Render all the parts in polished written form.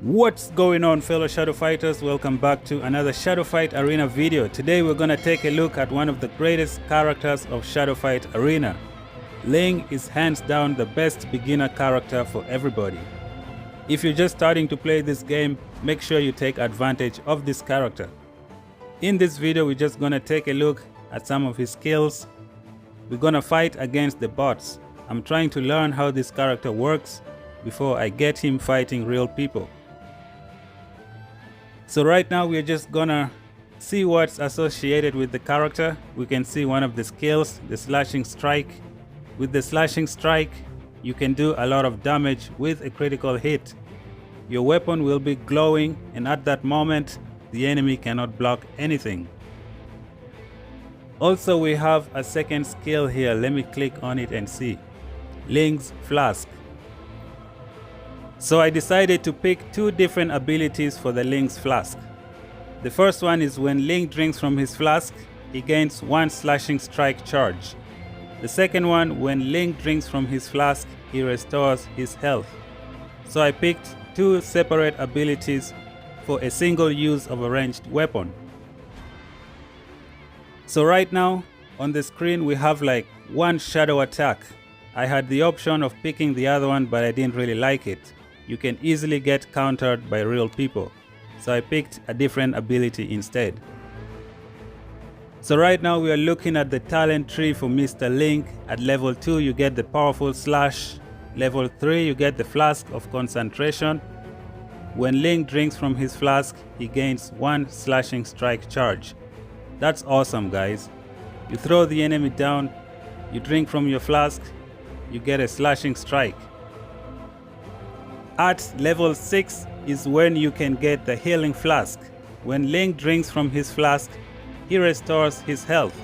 What's going on, fellow Shadow Fighters? Welcome back to another Shadow Fight Arena video. Today we're gonna take a look at one of the greatest characters of Shadow Fight Arena. Ling is hands down the best beginner character for everybody. If you're just starting to play this game, make sure you take advantage of this character. In this video, we're just gonna take a look at some of his skills. We're gonna fight against the bots. I'm trying to learn how this character works before I get him fighting real people. So right now we're just gonna see what's associated with the character. We can see one of the skills, the slashing strike. With the slashing strike, you can do a lot of damage with a critical hit. Your weapon will be glowing, and at that moment, the enemy cannot block anything. Also, we have a second skill here. Let me click on it and see. Ling's Flask. So I decided to pick two different abilities for the Ling's Flask. The first one is when Ling drinks from his flask, he gains 1 slashing strike charge. The second one, when Ling drinks from his flask, he restores his health. So I picked two separate abilities for a single use of a ranged weapon. So right now on the screen we have like one shadow attack. I had the option of picking the other one, but I didn't really like it. You can easily get countered by real people. So I picked a different ability instead. So right now we are looking at the talent tree for Mr. Ling. At level 2 you get the powerful slash. Level 3 you get the flask of concentration. When Ling drinks from his flask, he gains 1 slashing strike charge. That's awesome, guys. You throw the enemy down, you drink from your flask, you get a slashing strike. At level 6 is when you can get the healing flask. When Ling drinks from his flask, he restores his health.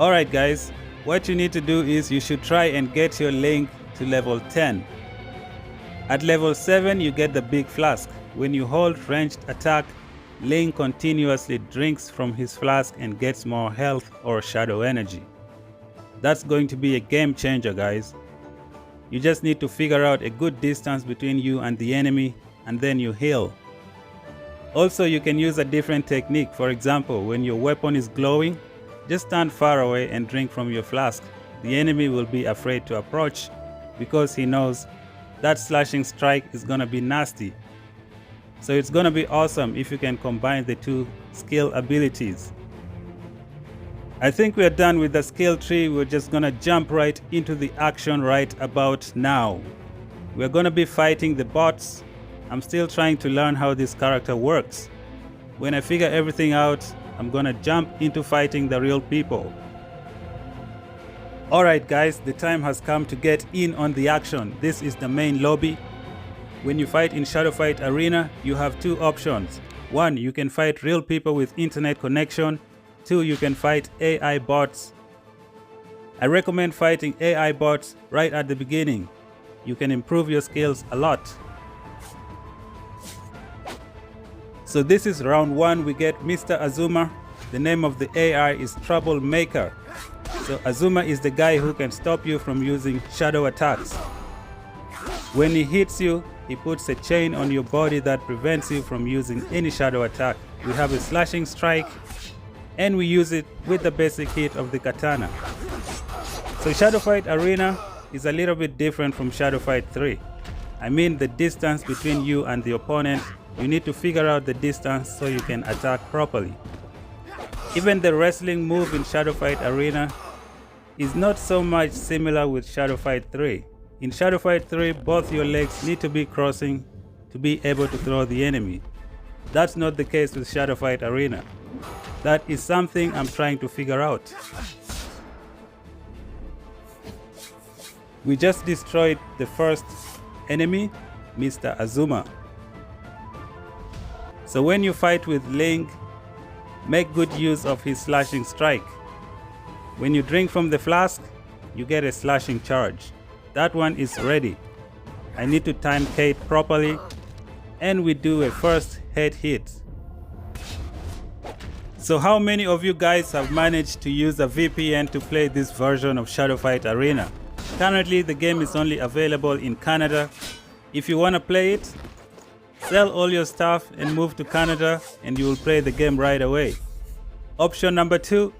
Alright guys, what you need to do is you should try and get your Ling to level 10. At level 7 you get the big flask. When you hold ranged attack, Ling continuously drinks from his flask and gets more health or shadow energy. That's going to be a game changer, guys. You just need to figure out a good distance between you and the enemy, and then you heal. Also, you can use a different technique. For example, when your weapon is glowing, just stand far away and drink from your flask. The enemy will be afraid to approach because he knows that slashing strike is gonna be nasty. So it's gonna be awesome if you can combine the two skill abilities. I think we are done with the skill tree. We're just gonna jump right into the action right about now. We're gonna be fighting the bots. I'm still trying to learn how this character works. When I figure everything out, I'm gonna jump into fighting the real people. Alright guys, the time has come to get in on the action. This is the main lobby. When you fight in Shadow Fight Arena, you have two options. 1, you can fight real people with internet connection. 2, you can fight AI bots. I recommend fighting AI bots right at the beginning. You can improve your skills a lot. So this is round 1. We get Mr. Azuma. The name of the AI is Troublemaker. So Azuma is the guy who can stop you from using shadow attacks. When he hits you, he puts a chain on your body that prevents you from using any shadow attack. We have a slashing strike, and we use it with the basic hit of the katana. So Shadow Fight Arena is a little bit different from Shadow Fight 3. I mean the distance between you and the opponent. You need to figure out the distance so you can attack properly. Even the wrestling move in Shadow Fight Arena is not so much similar with Shadow Fight 3. In Shadow Fight 3, both your legs need to be crossing to be able to throw the enemy. That's not the case with Shadow Fight Arena. That is something I'm trying to figure out. We just destroyed the first enemy, Mr. Azuma. So when you fight with Ling, make good use of his slashing strike. When you drink from the flask, you get a slashing charge. That one is ready. I need to time Kate properly, and we do a first head hit. So how many of you guys have managed to use a VPN to play this version of Shadow Fight Arena? Currently the game is only available in Canada. If you want to play it, sell all your stuff and move to Canada and you will play the game right away. Option number 2,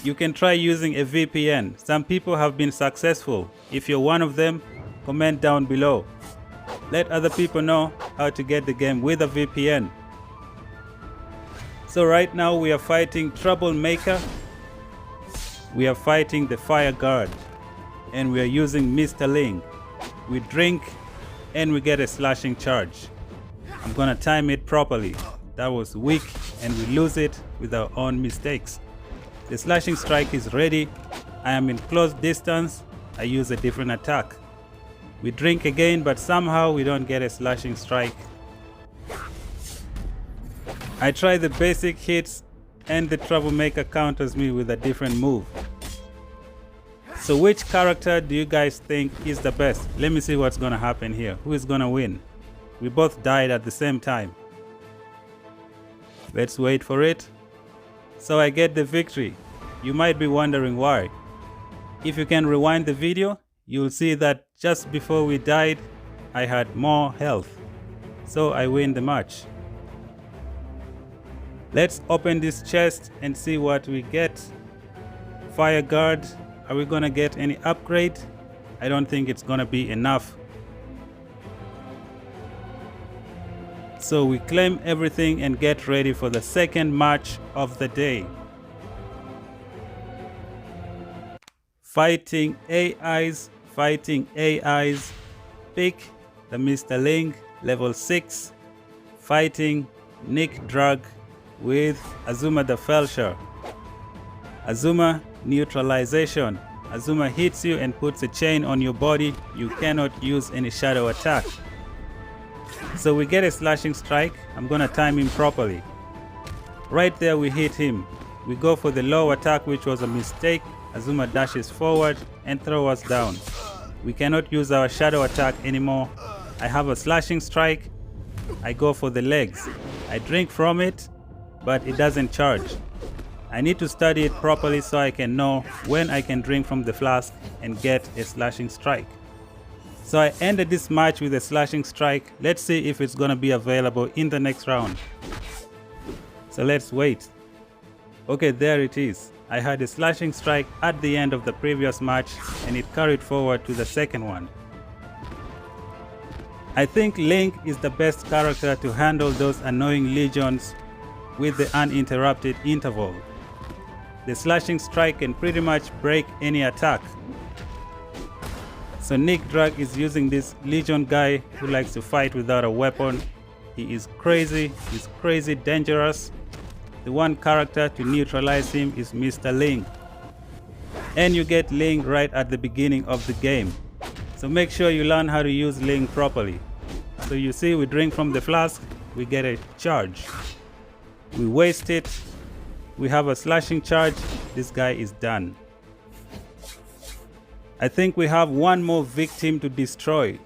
you can try using a VPN. Some people have been successful. If you're one of them, comment down below. Let other people know how to get the game with a VPN. So right now we are fighting Troublemaker. We are fighting the Fire Guard. And we are using Mr. Ling. We drink and we get a slashing charge. I'm gonna time it properly. That was weak and we lose it with our own mistakes. The slashing strike is ready. I am in close distance. I use a different attack. We drink again, but somehow we don't get a slashing strike. I try the basic hits and the Troublemaker counters me with a different move. So which character do you guys think is the best? Let me see what's gonna happen here. Who is gonna win? We both died at the same time. Let's wait for it. So I get the victory. You might be wondering why. If you can rewind the video, you'll see that just before we died, I had more health. So I win the match. Let's open this chest and see what we get. Fire Guard, are we gonna get any upgrade? I don't think it's gonna be enough. So we claim everything and get ready for the second match of the day. Fighting AIs, pick the Mr. Ling, level 6, fighting Nick Drag with Azuma the Felcher. Azuma neutralization. Azuma hits you and puts a chain on your body. You cannot use any shadow attack. So we get a slashing strike. I'm gonna time him properly. Right there we hit him. We go for the low attack, which was a mistake. Azuma dashes forward and throws us down. We cannot use our shadow attack anymore. I have a slashing strike. I go for the legs. I drink from it, but it doesn't charge. I need to study it properly so I can know when I can drink from the flask and get a slashing strike. So I ended this match with a slashing strike. Let's see if it's gonna be available in the next round. So let's wait. Okay, there it is. I had a slashing strike at the end of the previous match and it carried forward to the second one. I think Link is the best character to handle those annoying legions with the uninterrupted interval. The slashing strike can pretty much break any attack. So Nick Drag is using this legion guy who likes to fight without a weapon. He is crazy, he's crazy dangerous. The one character to neutralize him is Mr. Ling. And you get Ling right at the beginning of the game. So make sure you learn how to use Ling properly. So you see we drink from the flask, we get a charge. We waste it, we have a slashing charge, this guy is done. I think we have one more victim to destroy.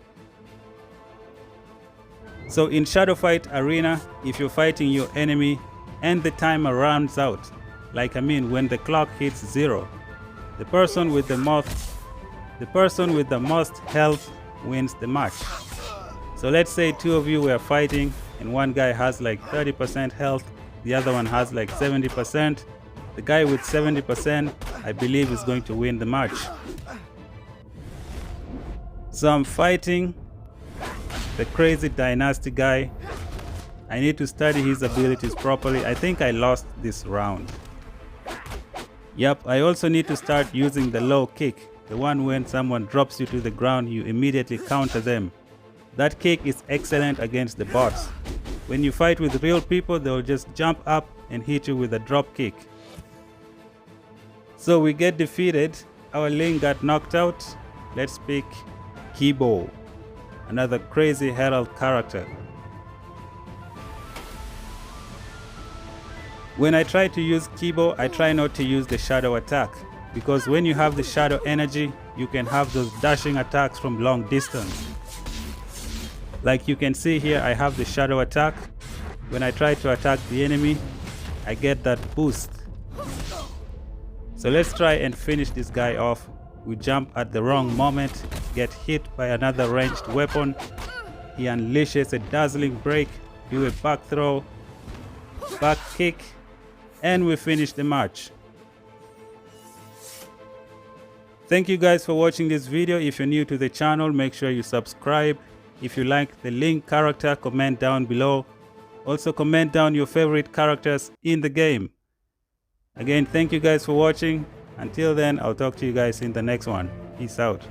So in Shadow Fight Arena, if you're fighting your enemy and the timer runs out, when the clock hits 0, the person with the most health wins the match. So let's say two of you were fighting and one guy has like 30% health, the other one has like 70%. The guy with 70%, I believe, is going to win the match. So I'm fighting the crazy dynasty guy. I need to study his abilities properly. I think I lost this round. Yep, I also need to start using the low kick. The one when someone drops you to the ground, you immediately counter them. That kick is excellent against the bots. When you fight with real people, they'll just jump up and hit you with a drop kick. So we get defeated. Our Ling got knocked out. Let's pick Kibo, another crazy Herald character. When I try to use Kibo, I try not to use the shadow attack, because when you have the shadow energy, you can have those dashing attacks from long distance. Like you can see here, I have the shadow attack. When I try to attack the enemy, I get that boost. So let's try and finish this guy off. We jump at the wrong moment, get hit by another ranged weapon, he unleashes a dazzling break, do a back throw, back kick, and we finish the match. Thank you guys for watching this video. If you're new to the channel, make sure you subscribe. If you like the Link character, comment down below. Also comment down your favorite characters in the game. Again, thank you guys for watching. Until then, I'll talk to you guys in the next one. Peace out.